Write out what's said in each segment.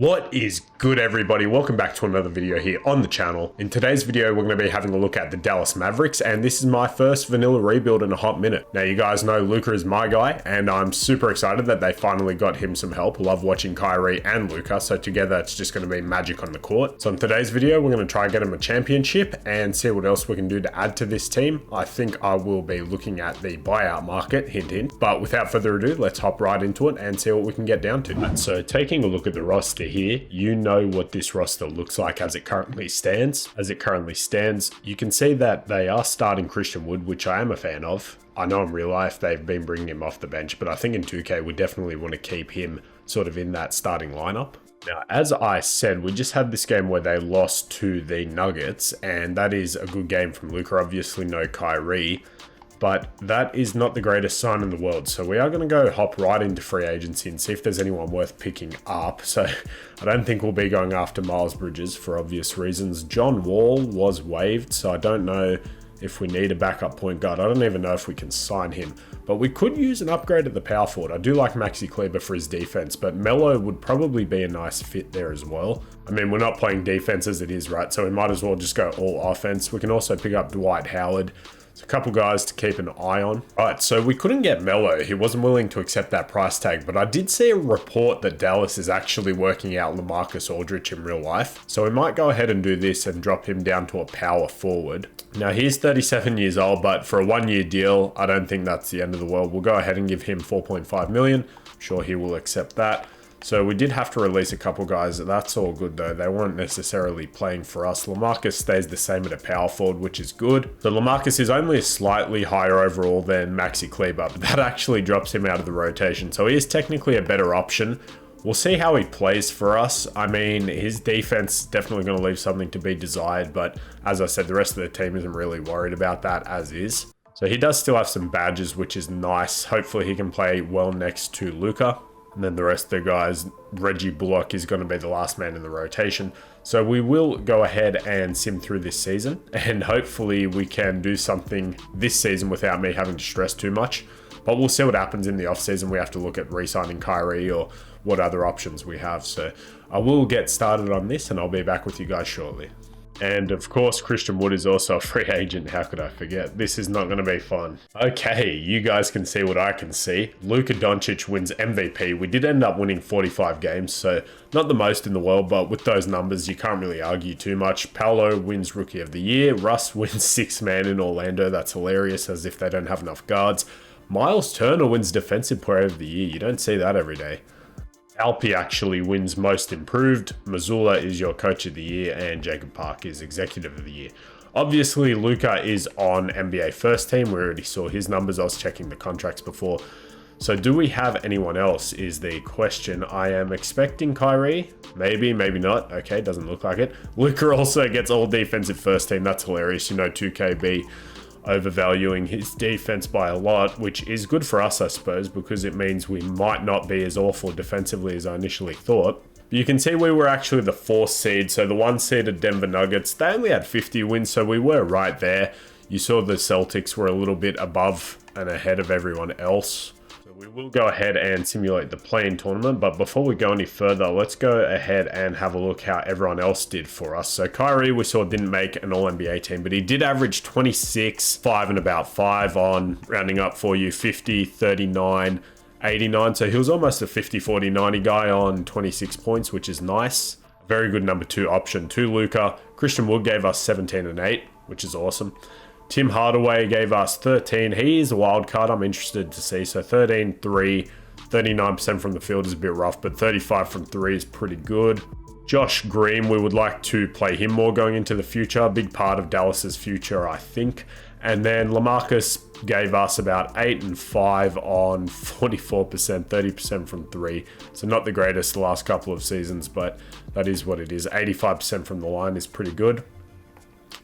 What is good, everybody? Welcome back to another video here on the channel. In today's video, we're going to be having a look at the Dallas Mavericks, and this is my first vanilla rebuild in a hot minute. Now, you guys know Luka is my guy, and I'm super excited that they finally got him some help. Love watching Kyrie and Luka, so together it's just going to be magic on the court. So in today's video, we're going to try and get him a championship and see what else we can do to add to this team. I think I will be looking at the buyout market, hint hint. But without further ado, let's hop right into it and see what we can get down to. Right, so taking a look at the roster here, you know what this roster looks like as it currently stands. You can see that they are starting Christian Wood, which I am a fan of. I know in real life they've been bringing him off the bench, but I think in 2K we definitely want to keep him sort of in that starting lineup. Now, as I said, we just had this game where they lost to the Nuggets, and that is a good game from Luka. Obviously no Kyrie, but that is not the greatest sign in the world. So we are going to go hop right into free agency and see if there's anyone worth picking up. So I don't think we'll be going after Miles Bridges for obvious reasons. John Wall was waived, so I don't know if we need a backup point guard. I don't even know if we can sign him, but we could use an upgrade at the power forward. I do like Maxi Kleber for his defense, but Melo would probably be a nice fit there as well. I mean, we're not playing defense as it is, right? So we might as well just go all offense. We can also pick up Dwight Howard. So a couple guys to keep an eye on. All right, so we couldn't get Melo. He wasn't willing to accept that price tag, but I did see a report that Dallas is actually working out LaMarcus Aldridge in real life. So we might go ahead and do this and drop him down to a power forward. Now, he's 37 years old, but for a one-year deal, I don't think that's the end of the world. We'll go ahead and give him 4.5 million. I'm sure he will accept that. So we did have to release a couple guys. That's all good though. They weren't necessarily playing for us. LaMarcus stays the same at a power forward, which is good. So LaMarcus is only slightly higher overall than Maxi Kleber, but that actually drops him out of the rotation. So he is technically a better option. We'll see how he plays for us. I mean, his defense is definitely going to leave something to be desired, but as I said, the rest of the team isn't really worried about that as is. So he does still have some badges, which is nice. Hopefully he can play well next to Luka. And then the rest of the guys, Reggie Bullock is going to be the last man in the rotation. So we will go ahead and sim through this season, and hopefully we can do something this season without me having to stress too much. But we'll see what happens in the offseason. We have to look at re-signing Kyrie or what other options we have. So I will get started on this and I'll be back with you guys shortly. And of course, Christian Wood is also a free agent. How could I forget? This is not going to be fun. Okay, you guys can see what I can see. Luka Doncic wins MVP. We did end up winning 45 games, so not the most in the world, but with those numbers, you can't really argue too much. Paolo wins Rookie of the Year. Russ wins Sixth Man in Orlando. That's hilarious, as if they don't have enough guards. Miles Turner wins Defensive Player of the Year. You don't see that every day. Alpi actually wins Most Improved, Mazzulla is your Coach of the Year, and Jacob Park is Executive of the Year. Obviously, Luka is on NBA First Team. We already saw his numbers. I was checking the contracts before. So do we have anyone else is the question. I am expecting Kyrie. Maybe, maybe not. Okay, doesn't look like it. Luka also gets all defensive first team. That's hilarious. You know, 2KB overvaluing his defense by a lot, which is good for us, I suppose, because it means we might not be as awful defensively as I initially thought. But you can see we were actually the 4th seed, so the 1 seeded Denver Nuggets, they only had 50 wins, so we were right there. You saw the Celtics were a little bit above and ahead of everyone else. We will go ahead and simulate the play-in tournament, but before we go any further, let's go ahead and have a look how everyone else did for us. So Kyrie, we saw, didn't make an All-NBA team, but he did average 26, 5 and about 5 on, rounding up for you, 50, 39, 89. So he was almost a 50, 40, 90 guy on 26 points, which is nice. Very good number 2 option to Luka. Christian Wood gave us 17 and 8, which is awesome. Tim Hardaway gave us 13. He is a wild card. I'm interested to see. So 13, 3, 39% from the field is a bit rough, but 35 from 3 is pretty good. Josh Green, we would like to play him more going into the future. A big part of Dallas's future, I think. And then LaMarcus gave us about 8 and 5 on 44%, 30% from 3. So not the greatest the last couple of seasons, but that is what it is. 85% from the line is pretty good.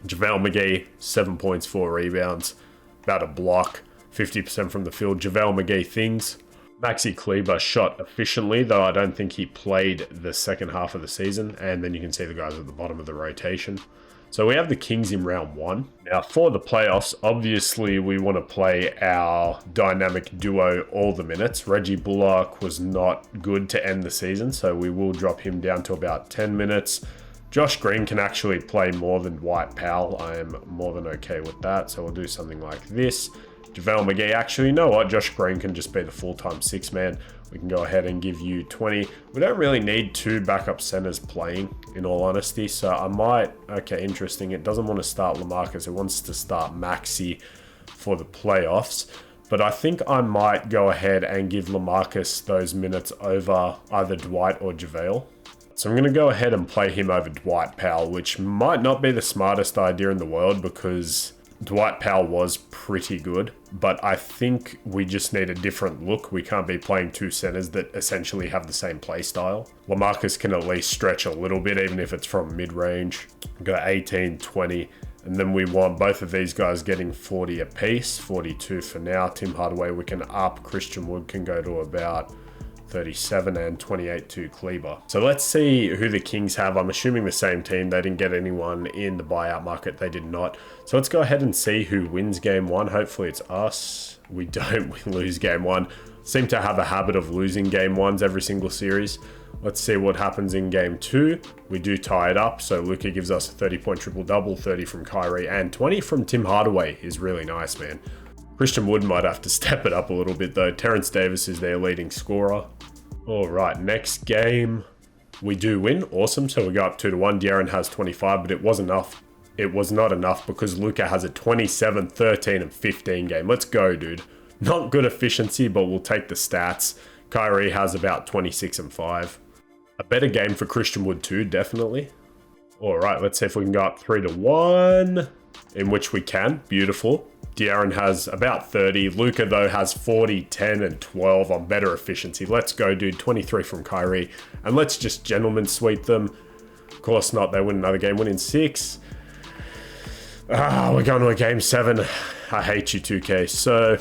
JaVale McGee, 7 points, 4 rebounds, about a block, 50% from the field. JaVale McGee things. Maxi Kleber shot efficiently, though I don't think he played the second half of the season. And then you can see the guys at the bottom of the rotation. So we have the Kings in round 1. Now for the playoffs, obviously we want to play our dynamic duo all the minutes. Reggie Bullock was not good to end the season, so we will drop him down to about 10 minutes. Josh Green can actually play more than Dwight Powell. I am more than okay with that, so we'll do something like this. JaVale McGee, actually, you know what? Josh Green can just be the full-time 6-man. We can go ahead and give you 20. We don't really need 2 backup centers playing, in all honesty. So I might... Okay, interesting. It doesn't want to start LaMarcus. It wants to start Maxey for the playoffs. But I think I might go ahead and give LaMarcus those minutes over either Dwight or JaVale. So I'm going to go ahead and play him over Dwight Powell, which might not be the smartest idea in the world because Dwight Powell was pretty good, but I think we just need a different look. We can't be playing 2 centers that essentially have the same play style. LaMarcus can at least stretch a little bit, even if it's from mid-range. Go 18, 20, and then we want both of these guys getting 40 apiece, 42 for now. Tim Hardaway, we can up. Christian Wood can go to about 37 and 28 to Kleber. So let's see who the Kings have. I'm assuming the same team. They didn't get anyone in the buyout market. They did not. So let's go ahead and see who wins game 1. Hopefully it's us. We don't. We lose game 1. Seem to have a habit of losing game 1s every single series. Let's see what happens in game 2. We do tie it up. So Luka gives us a 30-point triple-double, 30 from Kyrie, and 20 from Tim Hardaway is really nice, man. Christian Wood might have to step it up a little bit though. Terrence Davis is their leading scorer. All right, next game, we do win. Awesome. So we go up 2-1. De'Aaron has 25, but it was enough. It was not enough because Luka has a 27, 13, and 15 game. Let's go, dude. Not good efficiency, but we'll take the stats. Kyrie has about 26 and 5. A better game for Christian Wood too, definitely. All right, let's see if we can go up 3-1, in which we can. Beautiful. De'Aaron has about 30. Luka, though, has 40, 10, and 12 on better efficiency. Let's go, dude. 23 from Kyrie. And let's just gentleman sweep them. Of course not. They win another game. Win in 6. We're going to a game 7. I hate you, 2K. So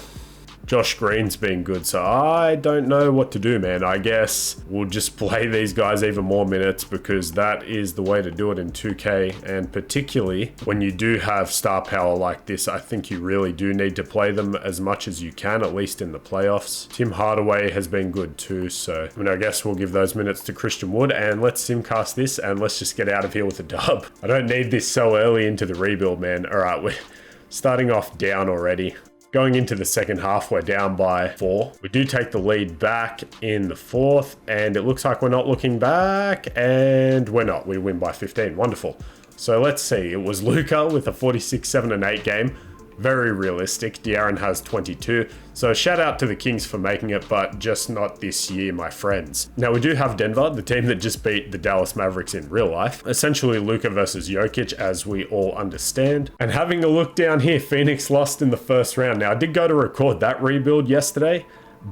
Josh Green's been good, so I don't know what to do, man. I guess we'll just play these guys even more minutes because that is the way to do it in 2K. And particularly when you do have star power like this, I think you really do need to play them as much as you can, at least in the playoffs. Tim Hardaway has been good too, so I guess we'll give those minutes to Christian Wood and let's simcast this and let's just get out of here with a dub. I don't need this so early into the rebuild, man. All right, we're starting off down already. Going into the second half, we're down by 4. We do take the lead back in the 4th, and it looks like we're not looking back, and we're not. We win by 15. Wonderful. So let's see. It was Luka with a 46, 7, and 8 game. Very realistic. De'Aaron has 22. So shout out to the Kings for making it, but just not this year, my friends. Now we do have Denver, the team that just beat the Dallas Mavericks in real life. Essentially Luka versus Jokic, as we all understand. And having a look down here, Phoenix lost in the first round. Now I did go to record that rebuild yesterday,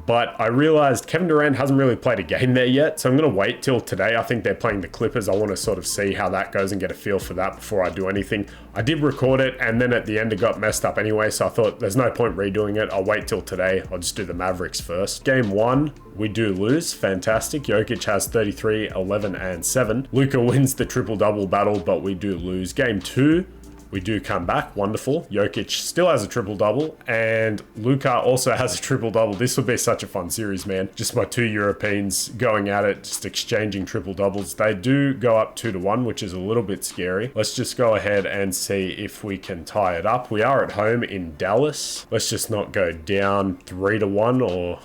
but I realized Kevin Durant hasn't really played a game there yet, so I'm going to wait till today. I think they're playing the Clippers. I want to sort of see how that goes and get a feel for that before I do anything. I did record it, and then at the end it got messed up anyway, so I thought there's no point redoing it. I'll wait till today. I'll just do the Mavericks first. Game 1, we do lose. Fantastic. Jokic has 33, 11, and 7. Luka wins the triple-double battle, but we do lose. Game 2, we do come back. Wonderful. Jokic still has a triple-double, and Luka also has a triple-double. This would be such a fun series, man. Just my 2 Europeans going at it, just exchanging triple-doubles. They do go up 2-1, which is a little bit scary. Let's just go ahead and see if we can tie it up. We are at home in Dallas. Let's just not go down 3-1 or...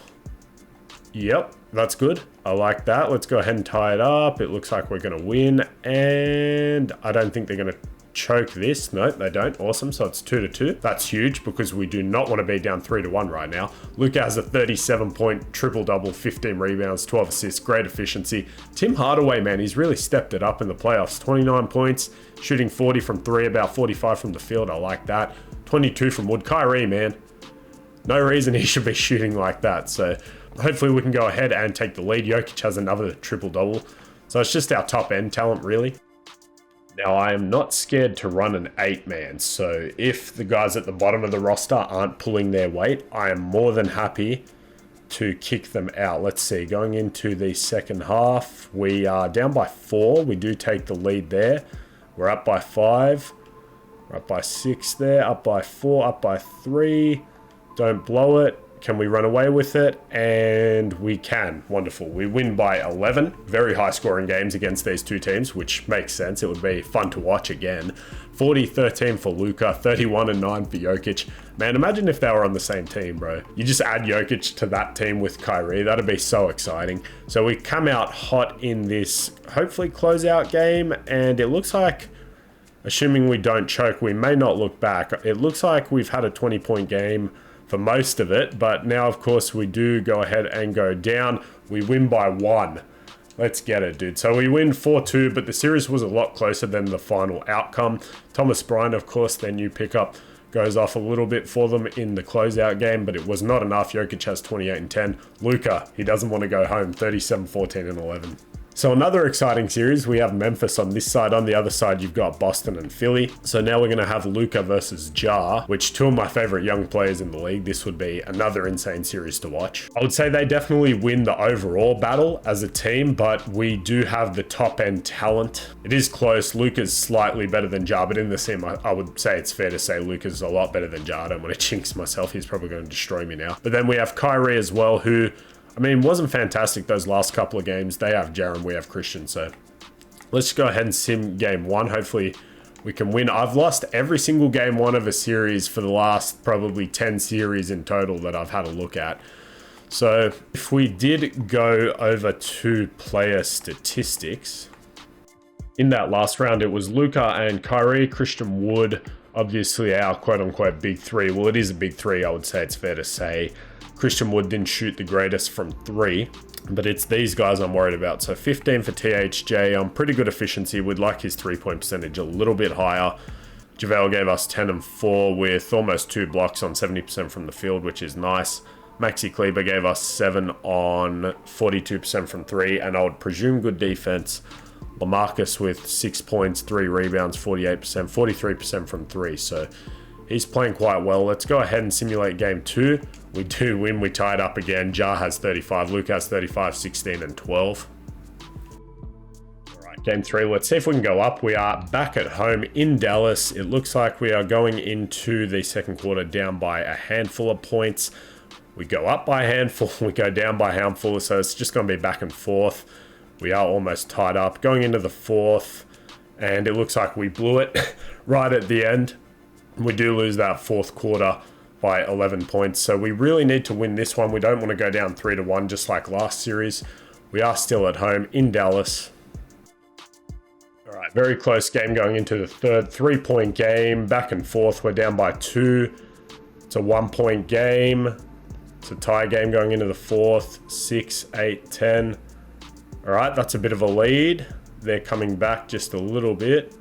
Yep, that's good. I like that. Let's go ahead and tie it up. It looks like we're going to win, and I don't think they're going to choke this. No, they don't. Awesome. So it's 2-2. That's huge because we do not want to be down 3-1 right now. Luka has a 37-point triple-double, 15 rebounds, 12 assists, great efficiency. Tim Hardaway, man, he's really stepped it up in the playoffs. 29 points, shooting 40 from 3, about 45 from the field. I like that. 22 from Wood. Kyrie, man, no reason he should be shooting like that. So hopefully we can go ahead and take the lead. Jokic has another triple-double. So it's just our top-end talent, really. Now, I am not scared to run an 8-man, so if the guys at the bottom of the roster aren't pulling their weight, I am more than happy to kick them out. Let's see, going into the second half, we are down by 4. We do take the lead there. We're up by 5. We're up by 6 there, up by 4, up by 3. Don't blow it. Can we run away with it? And we can. Wonderful. We win by 11. Very high scoring games against these two teams, which makes sense. It would be fun to watch again. 40-13 for Luka, 31-9 for Jokic. Man, imagine if they were on the same team, bro. You just add Jokic to that team with Kyrie. That'd be so exciting. So we come out hot in this, hopefully, closeout game. And it looks like, assuming we don't choke, we may not look back. It looks like we've had a 20-point game for most of it, but now of course we do go ahead and go down. We win by 1. Let's get it, dude. So we win 4-2, but the series was a lot closer than the final outcome. Thomas Bryant, of course, their new pickup, goes off a little bit for them in the closeout game, but it was not enough. Jokic has 28 and 10. Luka, he doesnn't want to go home, 37, 14 and 11. So another exciting series, we have Memphis on this side. On the other side, you've got Boston and Philly. So now we're going to have Luka versus Ja, which two of my favorite young players in the league. This would be another insane series to watch. I would say they definitely win the overall battle as a team, but we do have the top end talent. It is close. Luka's slightly better than Ja, but in the sim, I would say it's fair to say Luka's a lot better than Ja. I don't want to jinx myself. He's probably going to destroy me now. But then we have Kyrie as well, who, I mean, wasn't fantastic those last couple of games. They have Jaren, we have Christian. So let's go ahead and sim game 1. Hopefully we can win. I've lost every single game 1 of a series for the last probably 10 series in total that I've had a look at. So if we did go over to player statistics, in that last round, it was Luka and Kyrie, Christian Wood, obviously our quote-unquote big 3. Well, it is a big 3, I would say, it's fair to say. Christian Wood didn't shoot the greatest from 3, but it's these guys I'm worried about. So 15 for THJ on pretty good efficiency. We'd like his 3-point percentage a little bit higher. JaVale gave us 10 and 4 with almost 2 blocks on 70% from the field, which is nice. Maxi Kleber gave us 7 on 42% from 3, and I would presume good defense. LaMarcus with 6 points, 3 rebounds, 48%, 43% from 3. So he's playing quite well. Let's go ahead and simulate game 2. We do win. We tied up again. Ja has 35. Luke has 35, 16, and 12. All right, game 3. Let's see if we can go up. We are back at home in Dallas. It looks like we are going into the second quarter down by a handful of points. We go up by a handful. We go down by a handful. So it's just going to be back and forth. We are almost tied up. Going into the fourth, and it looks like we blew it right at the end. We do lose that fourth quarter by 11 points. So we really need to win this one. We don't want to go down 3-1 just like last series. We are still at home in Dallas. All right, very close game going into the third. 3-point game, back and forth. We're down by 2. It's a 1-point game. It's a tie game going into the fourth. 6, 8, 10. All right, that's a bit of a lead. They're coming back just a little bit.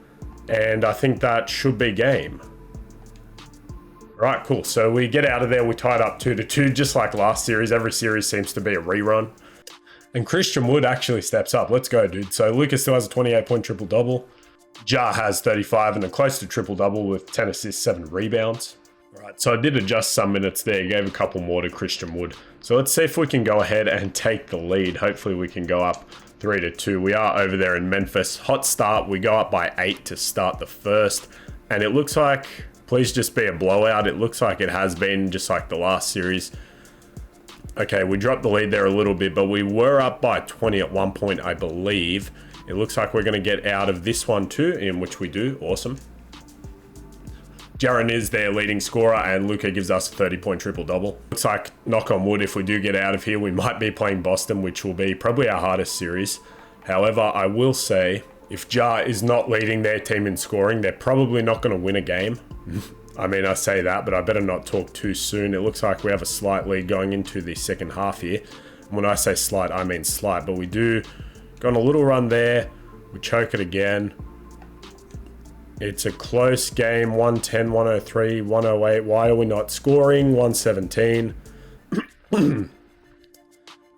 And I think that should be game. Right, cool. So we get out of there. We tied up 2-2, just like last series. Every series seems to be a rerun. And Christian Wood actually steps up. Let's go, dude. So Lucas still has a 28-point triple-double. Ja has 35 and a close to triple-double with 10 assists, 7 rebounds. All right, so I did adjust some minutes there. Gave a couple more to Christian Wood. So let's see if we can go ahead and take the lead. Hopefully we can go up 3-2. We are over there in Memphis. Hot start. We go up by 8 to start the first. And it looks like, please just be a blowout. It looks like it has been, just like the last series. Okay, we dropped the lead there a little bit, but we were up by 20 at one point, I believe. It looks like we're going to get out of this one too, in which we do. Awesome. Jaren is their leading scorer, and Luka gives us a 30-point triple-double. Looks like, knock on wood, if we do get out of here, we might be playing Boston, which will be probably our hardest series. However, I will say, if Ja is not leading their team in scoring, they're probably not going to win a game. I mean, I say that, but I better not talk too soon. It looks like we have a slight lead going into the second half here. And when I say slight, I mean slight, but we do go on a little run there. We choke it again. It's a close game, 110, 103, 108. Why are we not scoring? 117. And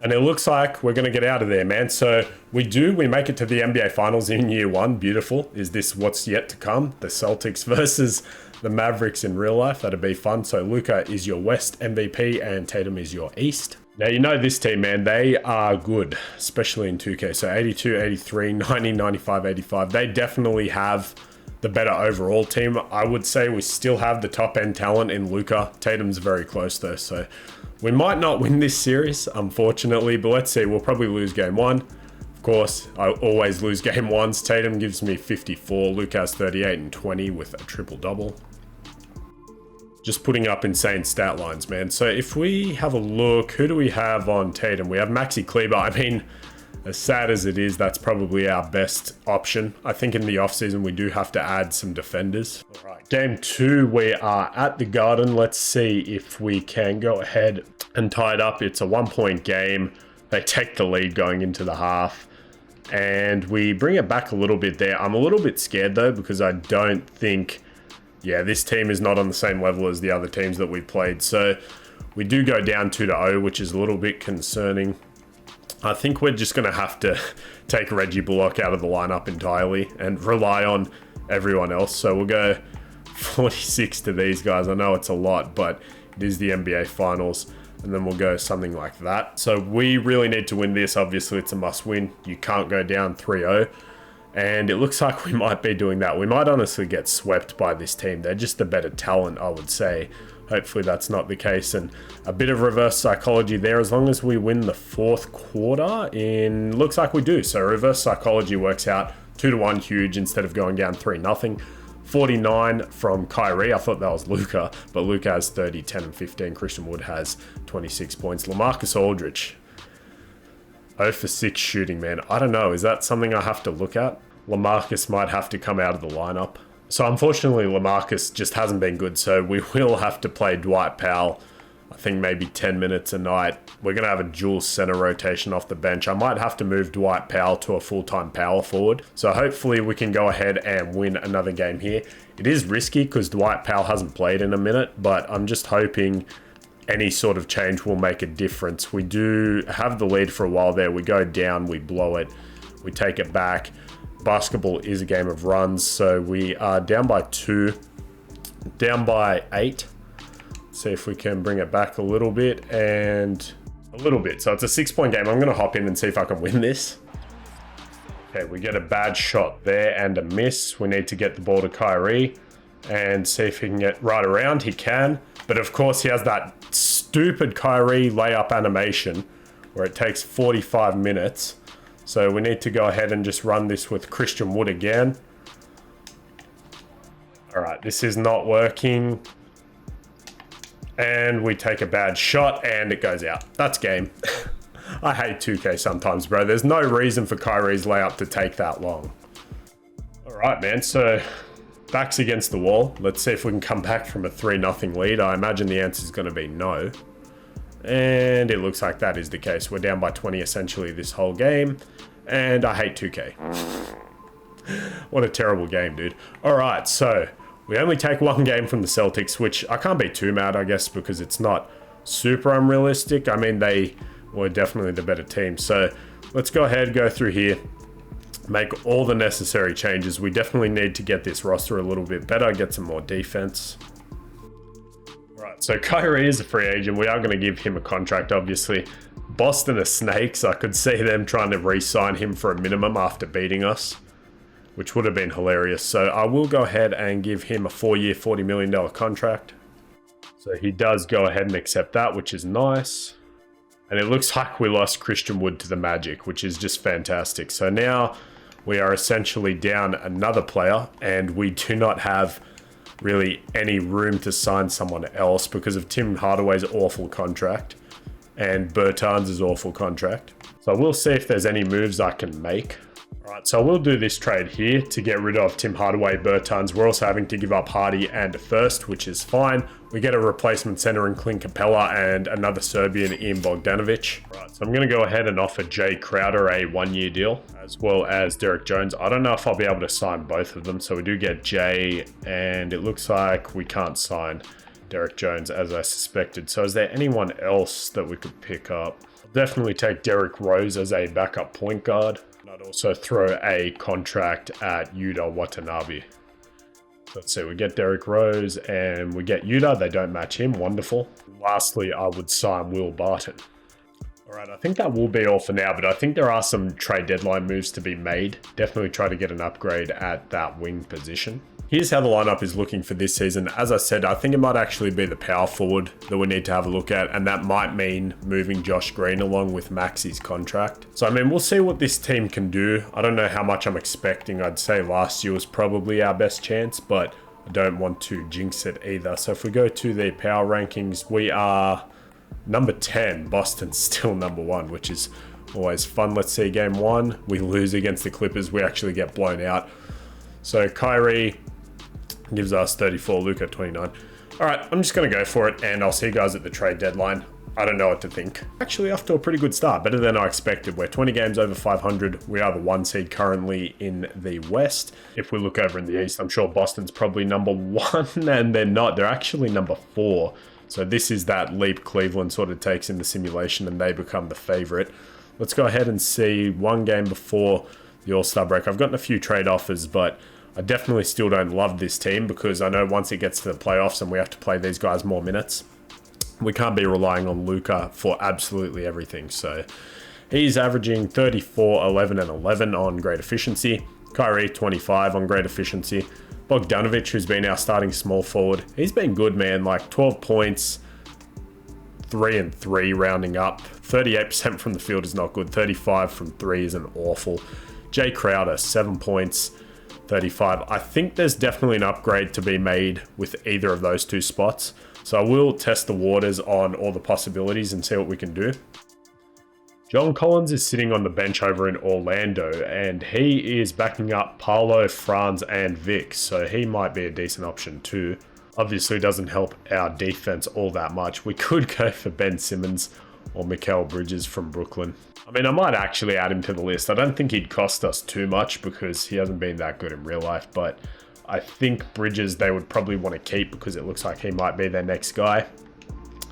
it looks like we're going to get out of there, man. So we make it to the NBA Finals in year 1. Beautiful. Is this what's yet to come? The Celtics versus the Mavericks in real life. That'd be fun. So Luka is your West MVP and Tatum is your East. Now, you know this team, man. They are good, especially in 2K. So 82, 83, 90, 95, 85. They definitely have the better overall team. I would say we still have the top end talent in Luka. Tatum's very close though, so we might not win this series, unfortunately, but let's see. We'll probably lose game one. Of course, I always lose game ones. Tatum gives me 54. Luka has 38 and 20 with a triple-double. Just putting up insane stat lines, man. So if we have a look, who do we have on Tatum? We have Maxi Kleber. I mean, as sad as it is, that's probably our best option. I think in the offseason, we do have to add some defenders. All right, game two, we are at the Garden. Let's see if we can go ahead and tie it up. It's a 1-point game. They take the lead going into the half. And we bring it back a little bit there. I'm a little bit scared though, because I don't think, yeah, this team is not on the same level as the other teams that we played. So we do go down 2-0, which is a little bit concerning. I think we're just going to have to take Reggie Bullock out of the lineup entirely and rely on everyone else. So we'll go 46 to these guys. I know it's a lot, but it is the NBA Finals. And then we'll go something like that. So we really need to win this. Obviously, it's a must win. You can't go down 3-0. And it looks like we might be doing that. We might honestly get swept by this team. They're just the better talent, I would say. Hopefully that's not the case. And a bit of reverse psychology there. As long as we win the fourth quarter, looks like we do. So reverse psychology works out 2-1, huge, instead of going down 3-0. 49 from Kyrie. I thought that was Luka, but Luka has 30, 10, and 15. Christian Wood has 26 points. LaMarcus Aldridge, 0 for 6 shooting, man. I don't know. Is that something I have to look at? LaMarcus might have to come out of the lineup. So unfortunately, LaMarcus just hasn't been good, so we will have to play Dwight Powell, I think maybe 10 minutes a night. We're going to have a dual center rotation off the bench. I might have to move Dwight Powell to a full-time power forward. So hopefully we can go ahead and win another game here. It is risky because Dwight Powell hasn't played in a minute, but I'm just hoping any sort of change will make a difference. We do have the lead for a while there. We go down, we blow it, we take it back. Basketball is a game of runs, so we are down by 2, down by 8. See if we can bring it back a little bit and a little bit. So it's a 6-point game. I'm going to hop in and see if I can win this. Okay, we get a bad shot there and a miss. We need to get the ball to Kyrie and see if he can get right around. He can, but of course he has that stupid Kyrie layup animation where it takes 45 minutes. So we need to go ahead and just run this with Christian Wood again. All right, this is not working. And we take a bad shot and it goes out. That's game. I hate 2K sometimes, bro. There's no reason for Kyrie's layup to take that long. All right, man. So back's against the wall. Let's see if we can come back from a 3-0 lead. I imagine the answer is going to be no. And it looks like that is the case. We're down by 20 essentially this whole game. And I hate 2K. What a terrible game, dude. All right, so we only take one game from the Celtics, which I can't be too mad, I guess, because it's not super unrealistic. I mean, they were definitely the better team. So let's go ahead, go through here, make all the necessary changes. We definitely need to get this roster a little bit better, get some more defense. All right, so Kyrie is a free agent. We are going to give him a contract, obviously. Boston are snakes. I could see them trying to re-sign him for a minimum after beating us, which would have been hilarious. So I will go ahead and give him a 4-year, $40 million contract. So he does go ahead and accept that, which is nice. And it looks like we lost Christian Wood to the Magic, which is just fantastic. So now we are essentially down another player and we do not have really any room to sign someone else because of Tim Hardaway's awful contract and Bertans' awful contract. So we'll see if there's any moves I can make. All right, so we'll do this trade here to get rid of Tim Hardaway, Bertans. We're also having to give up Hardy and first, which is fine. We get a replacement center in Clint Capella and another Serbian in Bogdanovic. All right, so I'm going to go ahead and offer Jay Crowder a 1-year deal, as well as Derek Jones. I don't know if I'll be able to sign both of them, so we do get Jay, and it looks like we can't sign Derek Jones as I suspected. So is there anyone else that we could pick up? I'll definitely take Derrick Rose as a backup point guard. I'd also throw a contract at Yuta Watanabe. Let's see, we get Derrick Rose and we get Yuta. They don't match him. Wonderful. Lastly, I would sign Will Barton. All right, I think that will be all for now, but I think there are some trade deadline moves to be made. Definitely try to get an upgrade at that wing position. Here's how the lineup is looking for this season. As I said, I think it might actually be the power forward that we need to have a look at, and that might mean moving Josh Green along with Maxi's contract. So, I mean, we'll see what this team can do. I don't know how much I'm expecting. I'd say last year was probably our best chance, but I don't want to jinx it either. So if we go to the power rankings, we are number 10, Boston's still number 1, which is always fun. Let's see, game 1, we lose against the Clippers. We actually get blown out. So Kyrie gives us 34, Luka 29. All right, I'm just going to go for it, and I'll see you guys at the trade deadline. I don't know what to think. Actually, off to a pretty good start, better than I expected. We're 20 games over 500. We are the 1 seed currently in the West. If we look over in the East, I'm sure Boston's probably number 1, and they're not. They're actually number 4. So this is that leap Cleveland sort of takes in the simulation, and they become the favorite. Let's go ahead and see one game before the All-Star break. I've gotten a few trade offers, but I definitely still don't love this team because I know once it gets to the playoffs and we have to play these guys more minutes, we can't be relying on Luka for absolutely everything. So he's averaging 34, 11, and 11 on great efficiency. Kyrie, 25 on great efficiency. Bogdanovic, who's been our starting small forward, he's been good, man. Like 12 points, 3 and 3 rounding up. 38% from the field is not good. 35 from 3 isn't awful. Jay Crowder, 7 points, 35. I think there's definitely an upgrade to be made with either of those two spots. So I will test the waters on all the possibilities and see what we can do. John Collins is sitting on the bench over in Orlando, and he is backing up Paolo, Franz, and Vic, so he might be a decent option too. Obviously doesn't help our defense all that much. We could go for Ben Simmons or Mikal Bridges from Brooklyn. I mean, I might actually add him to the list. I don't think he'd cost us too much because he hasn't been that good in real life, but I think Bridges they would probably want to keep because it looks like he might be their next guy.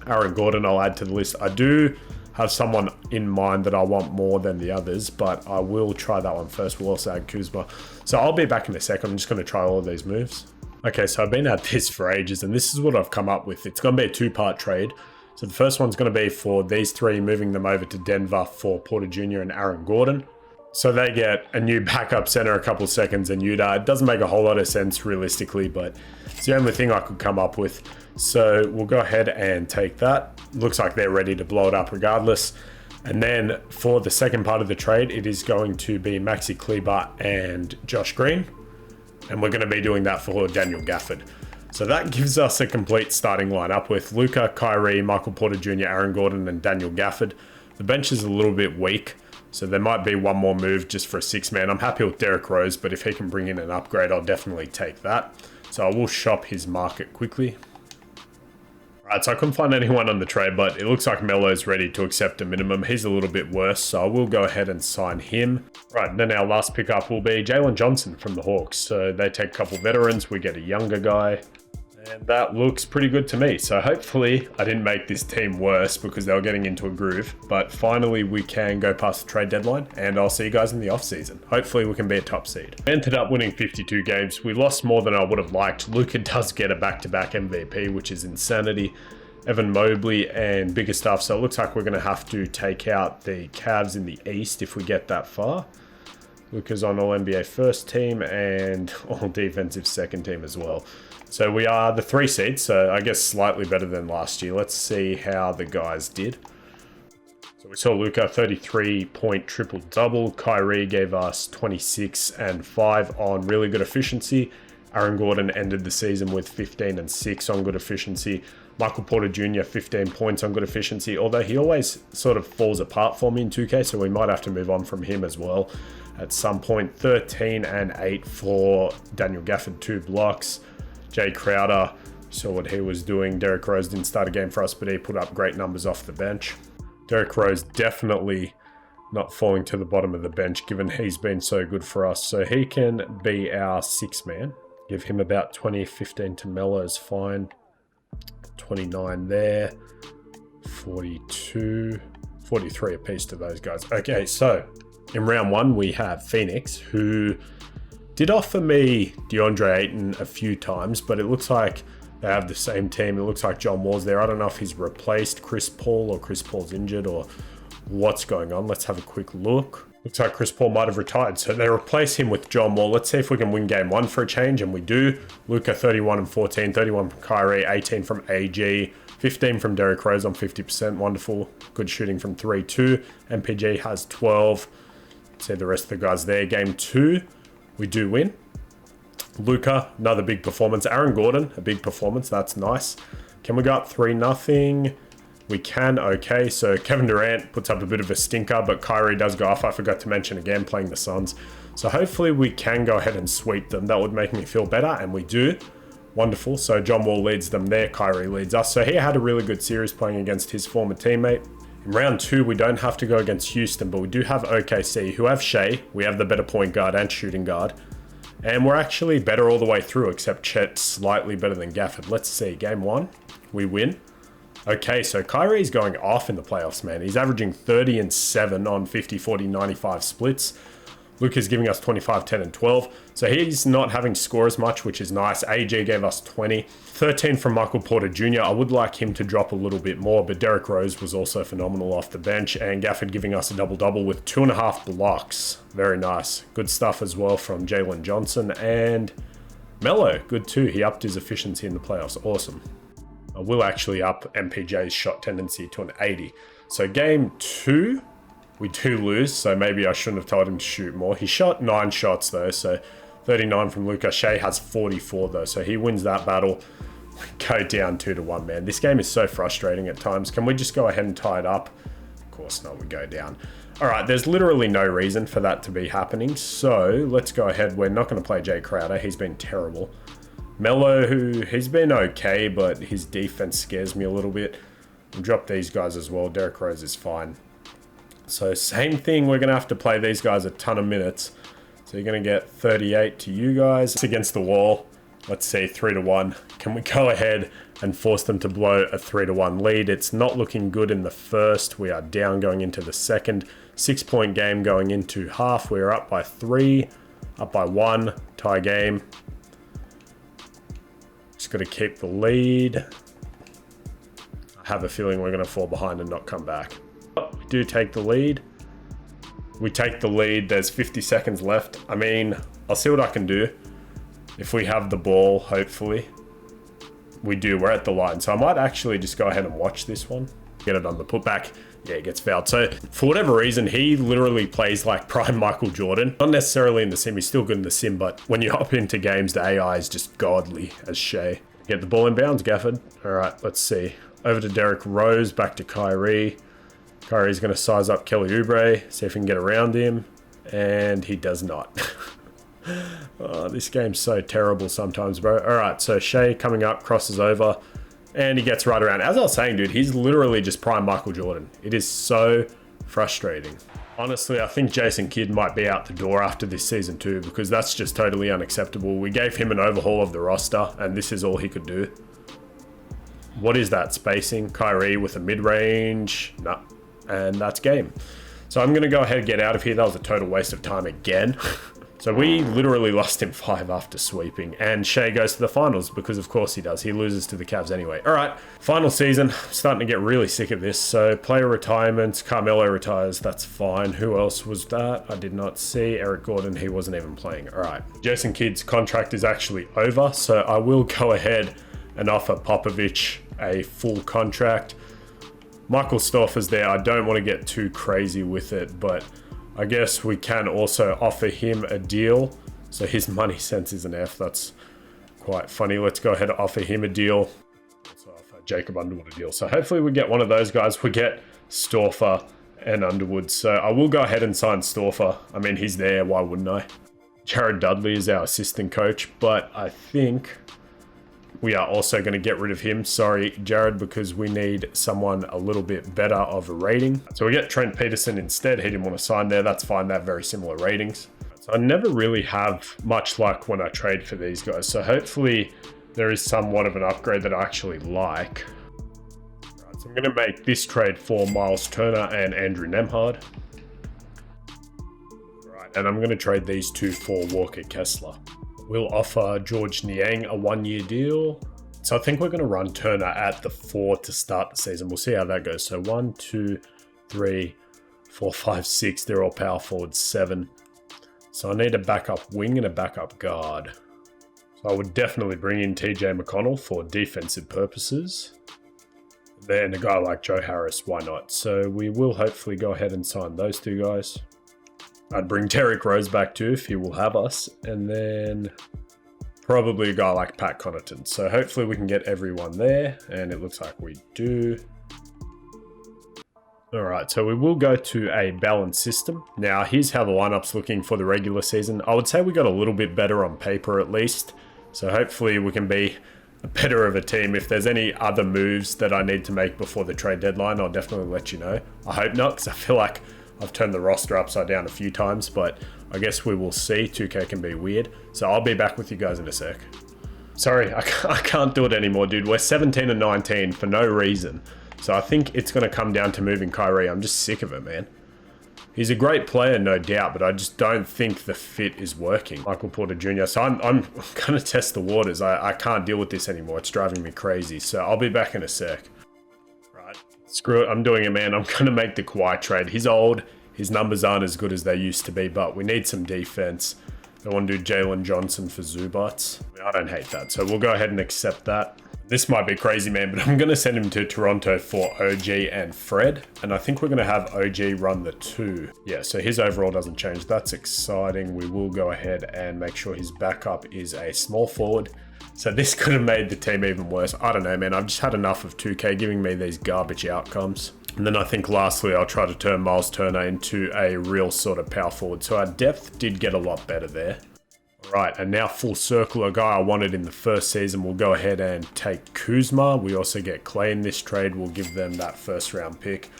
Aaron Gordon I'll add to the list. I do have someone in mind that I want more than the others, but I will try that one first. We'll also add Kuzma. So I'll be back in a second. I'm just going to try all of these moves. Okay, so I've been at this for ages, and this is what I've come up with. It's going to be a 2-part trade. So the first one's going to be for these 3, moving them over to Denver for Porter Jr. and Aaron Gordon. So they get a new backup center a couple seconds in Utah. It doesn't make a whole lot of sense realistically, but it's the only thing I could come up with. So we'll go ahead and take that. Looks like they're ready to blow it up regardless. And then for the second part of the trade, it is going to be Maxi Kleber and Josh Green. And we're going to be doing that for Daniel Gafford. So that gives us a complete starting lineup with Luka, Kyrie, Michael Porter Jr., Aaron Gordon, and Daniel Gafford. The bench is a little bit weak, so there might be one more move just for a 6-man. I'm happy with Derrick Rose, but if he can bring in an upgrade, I'll definitely take that. So I will shop his market quickly. Alright, so I couldn't find anyone on the trade, but it looks like Melo's ready to accept a minimum. He's a little bit worse, so I will go ahead and sign him. Right, then our last pickup will be Jalen Johnson from the Hawks. So they take a couple veterans, we get a younger guy. And that looks pretty good to me. So hopefully I didn't make this team worse because they were getting into a groove. But finally we can go past the trade deadline and I'll see you guys in the offseason. Hopefully we can be a top seed. We ended up winning 52 games. We lost more than I would have liked. Luka does get a back-to-back MVP, which is insanity. Evan Mobley and bigger stuff. So it looks like we're going to have to take out the Cavs in the East if we get that far. Luka's on all NBA first team and all defensive second team as well. So we are the 3 seed, so I guess slightly better than last year. Let's see how the guys did. So we saw Luka 33-point triple-double. Kyrie gave us 26 and 5 on really good efficiency. Aaron Gordon ended the season with 15 and 6 on good efficiency. Michael Porter Jr. 15 points on good efficiency, although he always sort of falls apart for me in 2K, so we might have to move on from him as well at some point. 13 and 8 for Daniel Gafford, 2 blocks. Jay Crowder, saw what he was doing. Derrick Rose didn't start a game for us, but he put up great numbers off the bench. Derrick Rose definitely not falling to the bottom of the bench, given he's been so good for us. So he can be our 6-man. Give him about 20, 15 to Melo's fine. 29 there. 42, 43 apiece to those guys. Okay, so in round 1, we have Phoenix, who did offer me DeAndre Ayton a few times, but it looks like they have the same team. It looks like John Wall's there. I don't know if he's replaced Chris Paul or Chris Paul's injured or what's going on. Let's have a quick look. Looks like Chris Paul might have retired, so they replace him with John Wall. Let's see if we can win game 1 for a change, and we do. Luka 31 and 14, 31 from Kyrie, 18 from AG, 15 from Derrick Rose on 50%, wonderful. Good shooting from 3 too. MPG has 12. Let's see the rest of the guys there. Game 2, we do win. Luka, another big performance. Aaron Gordon, a big performance, that's nice. Can we go up 3-0? We can, okay. So Kevin Durant puts up a bit of a stinker, but Kyrie does go off. I forgot to mention again, playing the Suns. So hopefully we can go ahead and sweep them. That would make me feel better, and we do. Wonderful. So John Wall leads them there. Kyrie leads us. So he had a really good series playing against his former teammate. In round 2, we don't have to go against Houston, but we do have OKC, who have Shea. We have the better point guard and shooting guard. And we're actually better all the way through, except Chet slightly better than Gafford. Let's see. Game 1, we win. Okay, so Kyrie's going off in the playoffs, man. He's averaging 30 and 7 on 50, 40, 95 splits. Luka's giving us 25, 10, and 12. So he's not having to score as much, which is nice. AJ gave us 20. 13 from Michael Porter Jr. I would like him to drop a little bit more, but Derrick Rose was also phenomenal off the bench. And Gafford giving us a double-double with 2.5 blocks. Very nice. Good stuff as well from Jalen Johnson. And Melo, good too. He upped his efficiency in the playoffs. Awesome. I will actually up MPJ's shot tendency to an 80. So game 2, we do lose, so maybe I shouldn't have told him to shoot more. He shot 9 shots though, so 39 from Luka. Shea has 44 though, so he wins that battle. We go down 2-1, man. This game is so frustrating at times. Can we just go ahead and tie it up? Of course not, we go down. All right, there's literally no reason for that to be happening, so let's go ahead. We're not going to play Jay Crowder. He's been terrible. Melo, who he's been okay, but his defense scares me a little bit. We'll drop these guys as well. Derrick Rose is fine. So same thing, we're going to have to play these guys a ton of minutes. So you're going to get 38 to you guys. It's against the wall. Let's see, 3-1. Can we go ahead and force them to blow a 3-1 lead? It's not looking good in the first. We are down going into the second. 6-point game going into half. We're up by 3, up by 1, tie game. Just got to keep the lead. I have a feeling we're going to fall behind and not come back. We do take the lead. We take the lead. There's 50 seconds left. I mean, I'll see what I can do. If we have the ball, hopefully. We do. We're at the line. So I might actually just go ahead and watch this one. Get it on the putback. Yeah, it gets fouled. So for whatever reason, he literally plays like prime Michael Jordan. Not necessarily in the sim. He's still good in the sim, but when you hop into games, the AI is just godly as Shea. Get the ball in bounds, Gafford. All right, let's see. Over to Derrick Rose, back to Kyrie. Kyrie's going to size up Kelly Oubre, see if he can get around him, and he does not. Oh, this game's so terrible sometimes, bro. All right, so Shea coming up, crosses over, and he gets right around. As I was saying, dude, he's literally just prime Michael Jordan. It is so frustrating. Honestly, I think Jason Kidd might be out the door after this season too, because that's just totally unacceptable. We gave him an overhaul of the roster, and this is all he could do. What is that spacing? Kyrie with a mid-range. Nah. And that's game. So I'm going to go ahead and get out of here. That was a total waste of time again. So we literally lost him 5 after sweeping. And Shea goes to the finals because of course he does. He loses to the Cavs anyway. All right, final season. I'm starting to get really sick of this. So player retirements. Carmelo retires. That's fine. Who else was that? I did not see. Eric Gordon. He wasn't even playing. All right. Jason Kidd's contract is actually over. So I will go ahead and offer Popovich a full contract. Michael Stauffer's there. I don't want to get too crazy with it, but I guess we can also offer him a deal. So his money sense is an F. That's quite funny. Let's go ahead and offer him a deal. Let's offer Jacob Underwood a deal. So hopefully we get one of those guys. We get Stauffer and Underwood. So I will go ahead and sign Stauffer. I mean, he's there. Why wouldn't I? Jared Dudley is our assistant coach, but I think we are also going to get rid of him. Sorry, Jared, because we need someone a little bit better of a rating. So we get Trent Peterson instead. He didn't want to sign there. That's fine. They have very similar ratings. So I never really have much luck when I trade for these guys. So hopefully there is somewhat of an upgrade that I actually like. Right, so I'm going to make this trade for Miles Turner and Andrew Nembhard. Right, and I'm going to trade these two for Walker Kessler. We'll offer George Niang a 1-year deal. So I think we're going to run Turner at the 4 to start the season. We'll see how that goes. So 1, 2, 3, 4, 5, 6, they're all power forwards. 7. So I need a backup wing and a backup guard. So I would definitely bring in TJ McConnell for defensive purposes. Then a guy like Joe Harris, why not? So we will hopefully go ahead and sign those 2 guys. I'd bring Derrick Rose back too if he will have us. And then probably a guy like Pat Connaughton. So hopefully we can get everyone there. And it looks like we do. Alright, so we will go to a balanced system. Now, here's how the lineup's looking for the regular season. I would say we got a little bit better on paper at least. So hopefully we can be a better of a team. If there's any other moves that I need to make before the trade deadline, I'll definitely let you know. I hope not, because I feel like I've turned the roster upside down a few times, but I guess we will see. 2K can be weird. So I'll be back with you guys in a sec. Sorry, I can't do it anymore, dude. We're 17 and 19 for no reason. So I think it's going to come down to moving Kyrie. I'm just sick of it, man. He's a great player, no doubt, but I just don't think the fit is working. Michael Porter Jr. So I'm going to test the waters. I can't deal with this anymore. It's driving me crazy. So I'll be back in a sec. Right. Screw it. I'm doing it, man. I'm going to make the Kawhi trade. He's old. His numbers aren't as good as they used to be, but we need some defense. I want to do Jalen Johnson for Zubats. I don't hate that. So we'll go ahead and accept that. This might be crazy, man, but I'm going to send him to Toronto for OG and Fred. And I think we're going to have OG run the 2. Yeah, so his overall doesn't change. That's exciting. We will go ahead and make sure his backup is a small forward. So this could have made the team even worse. I don't know, man. I've just had enough of 2K giving me these garbage outcomes. And then I think lastly, I'll try to turn Miles Turner into a real sort of power forward. So our depth did get a lot better there. Right, and now full circle, a guy I wanted in the first season, we'll go ahead and take Kuzma. We also get Clay in this trade. We'll give them that first round pick.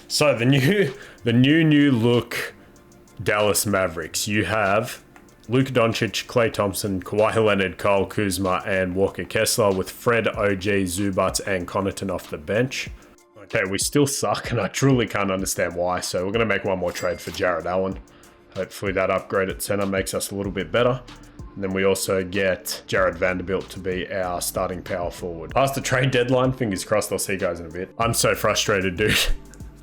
So the new look Dallas Mavericks. You have Luka Doncic, Klay Thompson, Kawhi Leonard, Kyle Kuzma, and Walker Kessler with Fred, OG, Zubats, and Connaughton off the bench. Okay, we still suck, and I truly can't understand why. So we're going to make one more trade for Jared Allen. Hopefully that upgrade at center makes us a little bit better. And then we also get Jared Vanderbilt to be our starting power forward. Past the trade deadline, fingers crossed, I'll see you guys in a bit. I'm so frustrated, dude.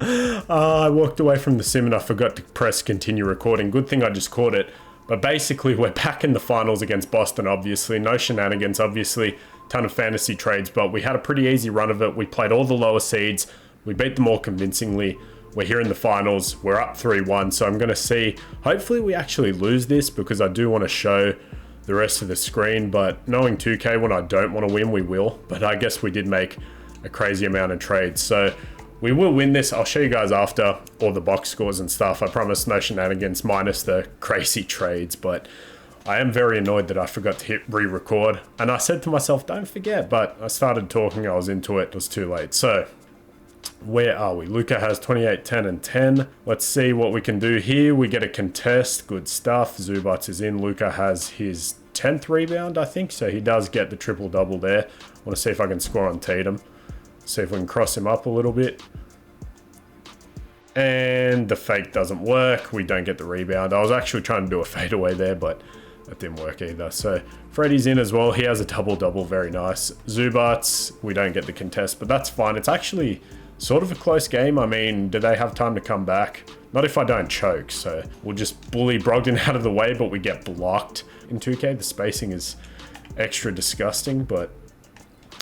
I walked away from the sim and I forgot to press continue recording. Good thing I just caught it. But basically, we're back in the finals against Boston, obviously. No shenanigans, obviously. Ton of fantasy trades, but we had a pretty easy run of it. We played all the lower seeds. We beat them all convincingly. We're here in the finals. We're up 3-1. So I'm going to see. Hopefully we actually lose this because I do want to show the rest of the screen. But knowing 2K, when I don't want to win, we will. But I guess we did make a crazy amount of trades. So we will win this. I'll show you guys after all the box scores and stuff. I promise no shenanigans minus the crazy trades. But I am very annoyed that I forgot to hit re-record. And I said to myself, don't forget. But I started talking. I was into it. It was too late. So where are we? Luka has 28, 10, and 10. Let's see what we can do here. We get a contest. Good stuff. Zubats is in. Luka has his 10th rebound, I think. So he does get the triple-double there. I want to see if I can score on Tatum. See if we can cross him up a little bit. And the fake doesn't work. We don't get the rebound. I was actually trying to do a fadeaway there, but that didn't work either. So Freddie's in as well. He has a double-double. Very nice. Zubats, we don't get the contest, but that's fine. It's actually sort of a close game. I mean, do they have time to come back? Not if I don't choke. So we'll just bully Brogdon out of the way, but we get blocked in 2K. The spacing is extra disgusting, but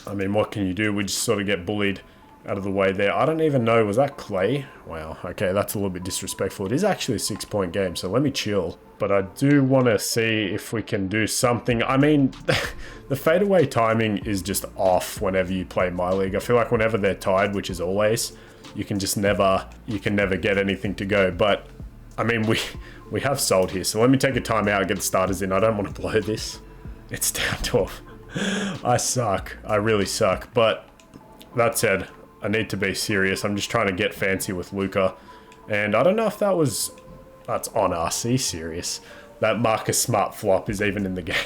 I mean, what can you do? We just sort of get bullied out of the way there. I don't even know. Was that Clay? Wow. Okay, that's a little bit disrespectful. It is actually a 6-point game, so let me chill. But I do want to see if we can do something. I mean, the fadeaway timing is just off whenever you play My League. I feel like whenever they're tied, which is always, you can never get anything to go. But I mean, we have sold here. So let me take a timeout and get the starters in. I don't want to blow this. It's down 12. I suck. I really suck. But that said, I need to be serious. I'm just trying to get fancy with Luka. And I don't know if that's on us. He's serious. That Marcus Smart flop is even in the game.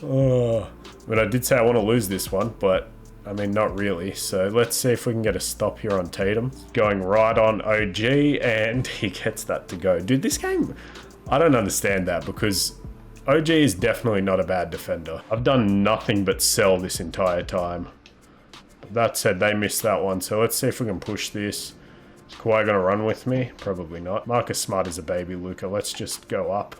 Oh, I mean, I did say I want to lose this one, but I mean, not really. So let's see if we can get a stop here on Tatum. Going right on OG, and he gets that to go. Dude, this game, I don't understand that because OG is definitely not a bad defender. I've done nothing but sell this entire time. That said, they missed that one. So let's see if we can push this. Kawhi gonna run with me? Probably not. Marcus Smart is a baby, Luka. Let's just go up.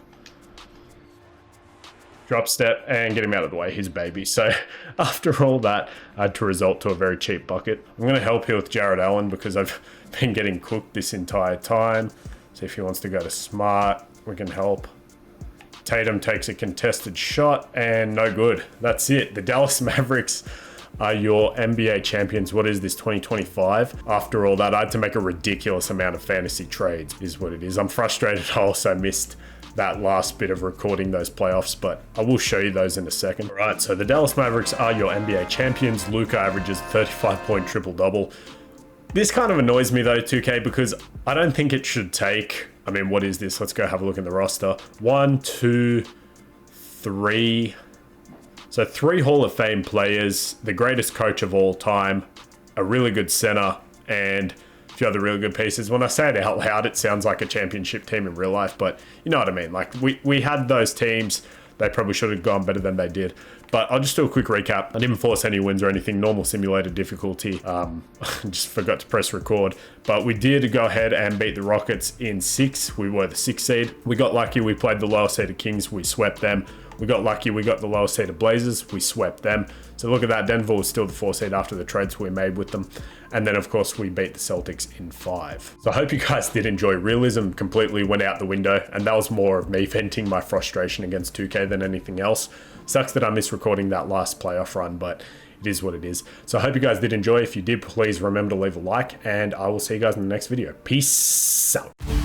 Drop step and get him out of the way. He's a baby. So after all that, I had to resort to a very cheap bucket. I'm going to help here with Jared Allen because I've been getting cooked this entire time. So if he wants to go to Smart, we can help. Tatum takes a contested shot and no good. That's it. The Dallas Mavericks are your NBA champions. What is this, 2025? After all that, I had to make a ridiculous amount of fantasy trades, is what it is. I'm frustrated I also missed that last bit of recording those playoffs, but I will show you those in a second. All right, so the Dallas Mavericks are your NBA champions. Luka averages 35-point triple-double. This kind of annoys me though, 2K, because I don't think it should take, I mean, what is this? Let's go have a look in the roster. 1, 2, 3. So 3 Hall of Fame players, the greatest coach of all time, a really good center, and a few other really good pieces. When I say it out loud, it sounds like a championship team in real life, but you know what I mean. Like we had those teams. They probably should have gone better than they did. But I'll just do a quick recap. I didn't force any wins or anything. Normal simulated difficulty. Just forgot to press record. But we did go ahead and beat the Rockets in 6. We were the 6th seed. We got lucky. We played the lower seeded Kings. We swept them. We got lucky. We got the lower seeded Blazers. We swept them. So look at that. Denver was still the 4th seed after the trades we made with them. And then, of course, we beat the Celtics in 5. So I hope you guys did enjoy. Realism completely went out the window. And that was more of me venting my frustration against 2K than anything else. Sucks that I missed recording that last playoff run, but it is what it is. So I hope you guys did enjoy. If you did, please remember to leave a like. And I will see you guys in the next video. Peace out.